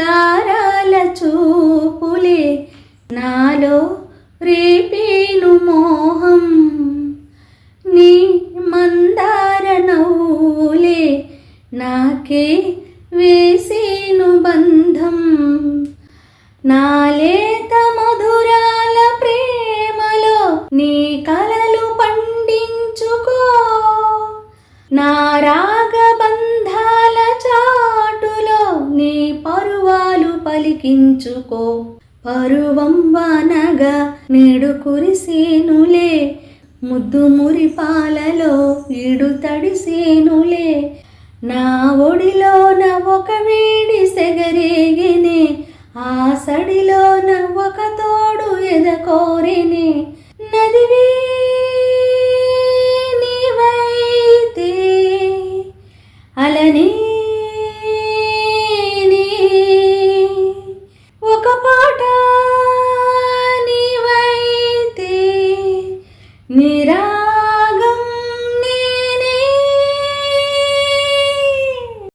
గారాల చూపులే నాలో రేపేను మోహం, నీ మందార నవ్వులే నాకే వేసేను బంధం. నాలేత మధురాల ప్రేమలో నీ కలలు పండించుకో, నా రాగబంధాల చాటులో నీ పరువాలు పలికించుకో. పరువం వానగా నేడు కురిసేనులే, ముద్దు మురిపాలలో ఈడు తడిసేనులే. నా ఒడిలోన ఒక వేడి సెగరేగినే, ఆ సడిలోన ఒక తోడు ఎదకోరినే. నదివే నీవైతే అలనే ఒక పాట